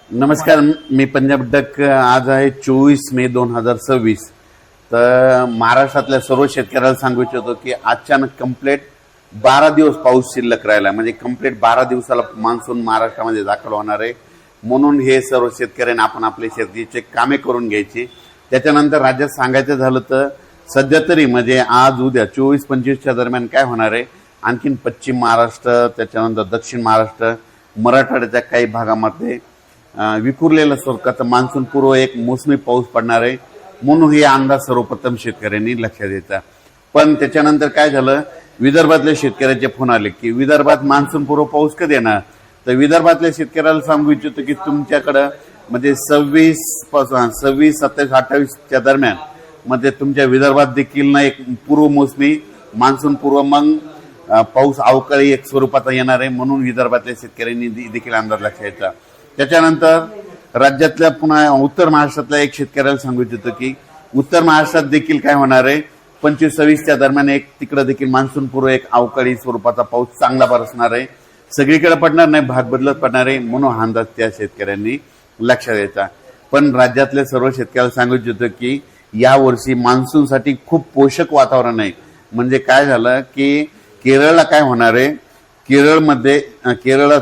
नमस्कार, मी पंजाब डक. आज आहे 24 मे 2026. तर महाराष्ट्रातल्या सर्व शेतकऱ्याला सांगू इच्छितो की अचानक कंप्लीट 12 दिवस पाऊस शिल्लक राहिला, म्हणजे कंप्लीट 12 दिवसाला मान्सून महाराष्ट्रामध्ये दाखल होणार आहे. म्हणून हे सर्व शेतकऱ्यांनी आपण आपले शेतीचे कामे करून घ्यायची. त्याच्यानंतर राज्यात सांगायचं झालं तर सध्या तरी म्हणजे आज उद्या 24-25च्या दरम्यान काय होणार आहे, आणखीन पश्चिम महाराष्ट्र, त्याच्यानंतर दक्षिण महाराष्ट्र, मराठवाड्याच्या काही भागामध्ये विखुरलेल्या स्वरूपाचा मान्सून पूर्व एक मोसमी पाऊस पडणार आहे. म्हणून हे अंदाज सर्वप्रथम शेतकऱ्यांनी लक्षात द्यायचा. पण त्याच्यानंतर काय झालं, विदर्भातल्या शेतकऱ्याचे फोन आले की विदर्भात मान्सून पूर्व पाऊस कधी येणार. तर विदर्भातल्या शेतकऱ्याला सांगू इच्छितो की तुमच्याकडं म्हणजे 26, 27, 28च्या दरम्यान मध्ये तुमच्या विदर्भात देखील ना एक पूर्व मोसमी मान्सून पूर्व मग पाऊस अवकाळी एक स्वरूपाचा येणार आहे. म्हणून विदर्भातल्या शेतकऱ्यांनी देखील अंदाज लक्षात द्यायचा. त्याच्यानंतर राज्यातल्या पुन्हा उत्तर महाराष्ट्रातल्या एक शेतकऱ्याला सांगू इच्छितो की उत्तर महाराष्ट्रात देखील काय होणार आहे, 25-26च्या दरम्यान एक तिकडे देखील मान्सून पूर्व एक अवकाळी स्वरूपाचा पाऊस चांगला बरसणार आहे. सगळीकडे पडणार नाही, भाग बदलत पडणार आहे. म्हणून हा अंदाज त्या शेतकऱ्यांनी लक्षात द्यायचा. पण राज्यातल्या सर्व शेतकऱ्याला सांगू इच्छितो की यावर्षी मान्सूनसाठी खूप पोषक वातावरण आहे. म्हणजे काय झालं की केरळला काय होणार आहे, केरळमध्ये केरळला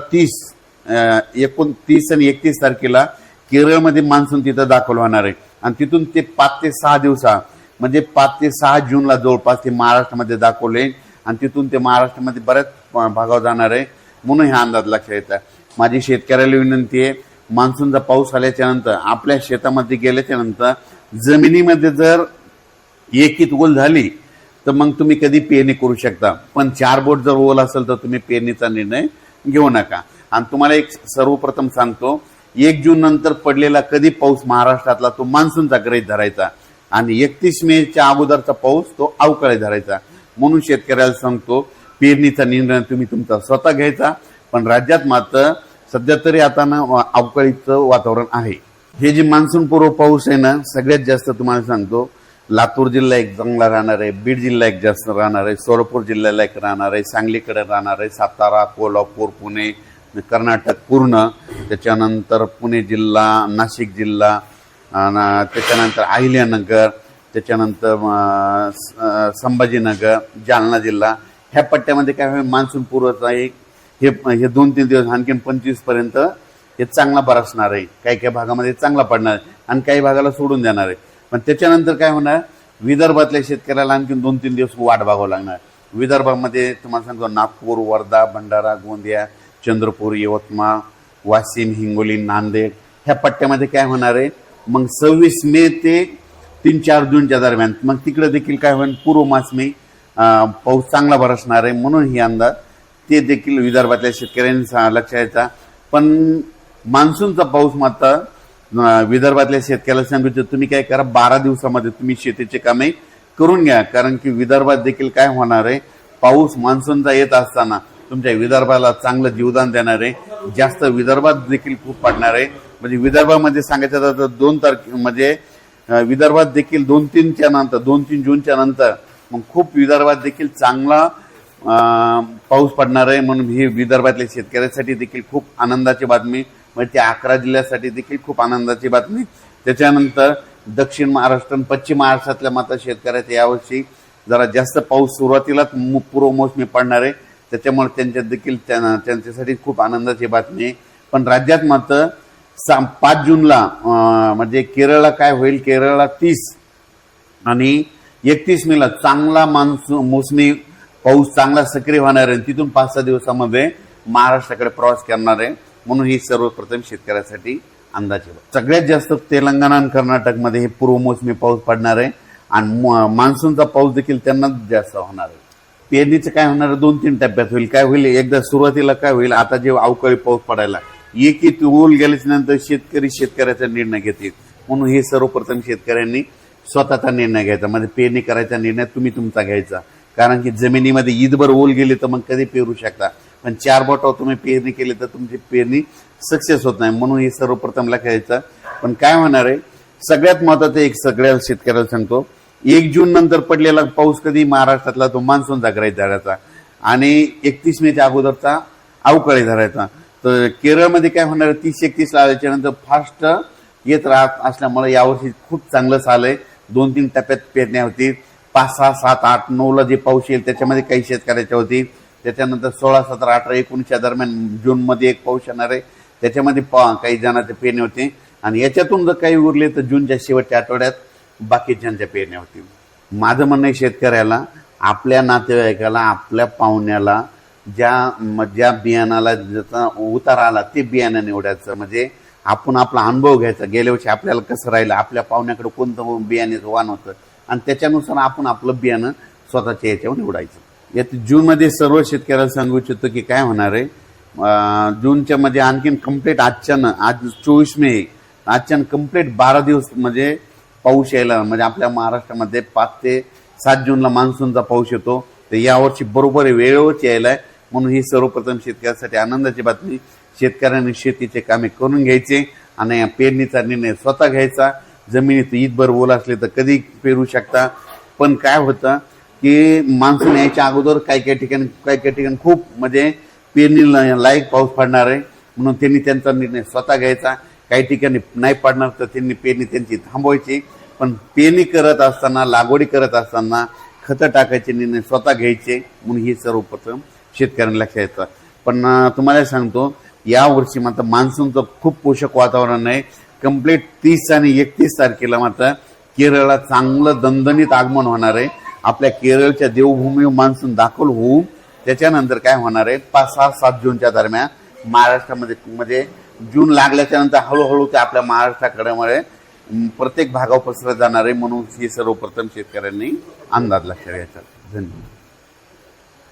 29 आणि 31 तारखेला केरळमध्ये मान्सून तिथं दाखल होणार आहे. आणि तिथून ते 5 ते 6 दिवसा म्हणजे 5 ते 6 जूनला जवळपास ते महाराष्ट्रामध्ये दाखवले आणि तिथून ते महाराष्ट्रामध्ये बऱ्याच भागावर जाणार आहे. म्हणून हा अंदाज लक्षात येतात. माझी शेतकऱ्याला विनंती आहे, मान्सूनचा पाऊस आल्याच्या नंतर आपल्या शेतामध्ये गेल्याच्या नंतर जमिनीमध्ये जर एकीत ओल झाली तर मग तुम्ही कधी पेरणी करू शकता. पण 4 बोट जर ओल असेल तर तुम्ही पेरणीचा निर्णय घेऊ नका. आणि तुम्हाला एक सर्वप्रथम सांगतो, 1 जून नंतर पडलेला कधी पाऊस महाराष्ट्रातला तो मान्सूनचा गृहीत धरायचा आणि 31 मेच्या अगोदरचा पाऊस तो अवकाळी धरायचा. म्हणून शेतकऱ्याला सांगतो, पेरणीचा निर्णय तुम्ही तुमचा स्वतः घ्यायचा. पण राज्यात मात्र सध्या तरी आता ना अवकाळीचं वातावरण आहे. हे जे मान्सून पूर्व पाऊस आहे ना, सगळ्यात जास्त तुम्हाला सांगतो लातूर जिल्हा एक चांगला राहणार आहे, बीड जिल्हा एक जास्त राहणार आहे, सोलापूर जिल्ह्याला एक राहणार आहे, सांगलीकडे राहणार आहे, सातारा, कोल्हापूर, पुणे, कर्नाटक पूर्ण, त्याच्यानंतर पुणे जिल्हा, नाशिक जिल्हा, त्याच्यानंतर अहिल्यानगर, त्याच्यानंतर संभाजीनगर, जालना जिल्हा, ह्या पट्ट्यामध्ये काय होईल मान्सून पूर्वचा एक हे 2-3 दिवस आणखीन 25 पर्यंत हे चांगला बरसणार आहे. काही काही भागामध्ये चांगला पडणार आहे आणि काही भागाला सोडून देणार आहे. पण त्याच्यानंतर काय होणार, विदर्भातल्या शेतकऱ्याला आणखीन 2-3 दिवस वाट बघावं लागणार. विदर्भामध्ये तुम्हाला सांगतो नागपूर, वर्धा, भंडारा, गोंदिया, चंद्रपूर, यवतमाळ, वाशिम, हिंगोली, नांदेड ह्या पट्ट्यामध्ये काय होणार आहे, मग 26 मे ते 3-4 जूनच्या दरम्यान मग तिकडे देखील काय होईल, पूर्व मोसमी पाऊस चांगला बरसणार आहे. म्हणून ही अंदाज ते देखील विदर्भातल्या शेतकऱ्यांनी लक्षात द्यायचा. पण मान्सूनचा पाऊस मात्र विदर्भातल्या शेतकऱ्याला सांगितलं, तुम्ही काय करा, 12 दिवसामध्ये तुम्ही शेतीचे कामे करून घ्या. कारण की विदर्भात देखील काय होणार आहे, पाऊस मान्सूनचा येत असताना तुमच्या विदर्भाला चांगलं जीवदान देणार आहे. जास्त विदर्भात देखील खूप पडणार आहे. म्हणजे विदर्भामध्ये सांगायचं तर 2 तारखे म्हणजे विदर्भात देखील 2-3 जूनच्या नंतर मग खूप विदर्भात देखील चांगला पाऊस पडणार आहे. म्हणून ही विदर्भातल्या शेतकऱ्यांसाठी देखील खूप आनंदाची बातमी, म्हणजे त्या 11 जिल्ह्यासाठी देखील खूप आनंदाची बातमी. त्याच्यानंतर दक्षिण महाराष्ट्र आणि पश्चिम महाराष्ट्रातल्या मात्र शेतकऱ्याच्या यावर्षी जरा जास्त पाऊस सुरुवातीलाच पूर्व मोसमी पडणार आहे. त्याच्यामुळे त्यांच्यात देखील त्यांच्यासाठी खूप आनंदाची बातमी आहे. पण राज्यात मात्र 5 जूनला म्हणजे केरळला काय होईल, केरळला 30 आणि 31 मेला चांगला मान्सून मोसमी पाऊस चांगला सक्रिय होणार आहे. तिथून 5-6 दिवसामध्ये महाराष्ट्राकडे प्रवास करणार आहे. म्हणून ही सर्वप्रथम शेतकऱ्यासाठी अंदाज आहे. सगळ्यात जास्त तेलंगणा आणि कर्नाटकमध्ये हे पूर्व मोसमी पाऊस पडणार आहे आणि मान्सूनचा पाऊस देखील त्यांनाच जास्त होणार आहे. पेरणीचं काय होणार आहे, 2-3 टप्प्यात होईल. काय होईल, एकदा सुरुवातीला काय होईल, आता जे अवकाळी पाऊस पडायला एकीत ओल गेल्याच्या नंतर शेतकरी शेतकऱ्याचा निर्णय घेतील. म्हणून हे सर्वप्रथम शेतकऱ्यांनी स्वतःचा निर्णय घ्यायचा, म्हणजे पेरणी करायचा निर्णय तुम्ही तुमचा घ्यायचा. कारण की जमिनीमध्ये ईदभर ओल गेली तर मग कधी पेरू शकता. पण 4 बोटावर तुम्ही पेरणी केली तर तुमची पेरणी सक्सेस होत नाही. म्हणून हे सर्वप्रथम लक्षात घ्यायचं. पण काय होणार आहे, सगळ्यात महत्वाचं एक सगळ्या शेतकऱ्याला सांगतो, 1 जून नंतर पडलेला पाऊस कधी महाराष्ट्रातला तो मान्सूनचा गृहीत धरायचा आणि 31 मेच्या अगोदरचा अवकाळी धरायचा. तर केरळमध्ये काय होणार, 30-31 लावल्याच्या नंतर फास्ट येत राहत असल्यामुळे यावर्षी खूप चांगलं साल आहे. 2-3 टप्प्यात पेरण्या होती. 5, 6, 7, 8, 9ला जे पाऊस येईल त्याच्यामध्ये काही शेतकऱ्याच्या होती. त्याच्यानंतर 16, 17, 18, 19च्या दरम्यान जूनमध्ये एक पाऊस येणार आहे, त्याच्यामध्ये काही जणांच्या पेरण्या होते. आणि याच्यातून जर काही उरले तर जूनच्या शेवटच्या आठवड्यात बाकीच्यांच्या पेरण्या होतील. माझं म्हणणं आहे शेतकऱ्याला, आपल्या नातेवाईकाला, आपल्या पाहुण्याला ज्या बियाणाला ज्याचा उतार आला ते बियाणं निवडायचं. म्हणजे आपण आपला अनुभव घ्यायचा, गेल्या वर्षी आपल्याला कसं राहिलं, आपल्या पाहुण्याकडे कोणतं बियाण्याचं वाण होतं, आणि त्याच्यानुसार आपण आपलं बियाणं स्वतःच्या याच्यावर निवडायचं. यात जूनमध्ये सर्व शेतकऱ्याला सांगू इच्छितो की काय होणार आहे, जूनच्या मध्ये आणखीन कम्प्लीट आज 24 मे, आजच्या कम्प्लीट 12 दिवस म्हणजे पाऊस यायला, म्हणजे आपल्या महाराष्ट्रामध्ये 5 ते 7 जूनला मान्सूनचा पाऊस येतो. तर यावर्षी बरोबर वेळेवरच यायला आहे. म्हणून ही सर्वप्रथम शेतकऱ्यासाठी आनंदाची बातमी. शेतकऱ्यांनी शेतीचे कामे करून घ्यायचे आणि पेरणीचा निर्णय स्वतः घ्यायचा. जमिनीत ईदभर ओल असले तर कधी पेरू शकता. पण काय होतं की मान्सून यायच्या अगोदर काही ठिकाणी खूप म्हणजे पेरणी लायक पाऊस पडणार आहे, म्हणून त्यांनी त्यांचा निर्णय स्वतः घ्यायचा. काही ठिकाणी नाही पडणार तर त्यांनी पेरणी त्यांची थांबवायची. पण पेरणी करत असताना, लागवडी करत असताना खतं टाकायचे निर्णय स्वतः घ्यायचे. म्हणून ही सर्वप्रथम शेतकऱ्यांना लक्षात येतं. पण तुम्हाला सांगतो, या वर्षी मात्र मान्सूनचं खूप पोषक वातावरण आहे. कम्प्लीट 30 आणि 31 तारखेला मात्र केरळला चांगलं दणदणीत आगमन होणार आहे. आपल्या केरळच्या देवभूमीवर मान्सून दाखल होऊन त्याच्यानंतर काय होणार आहे, 5, 6, 7 जूनच्या दरम्यान महाराष्ट्रामध्ये म्हणजे जून लागल्याच्या नंतर हळूहळू ते आपल्या महाराष्ट्राकडे प्रत्येक भागावर पसरत जाणार आहे. म्हणून हे सर्वप्रथम शेतकऱ्यांनी अंदाज लक्षात घ्यायचा. धन्यवाद.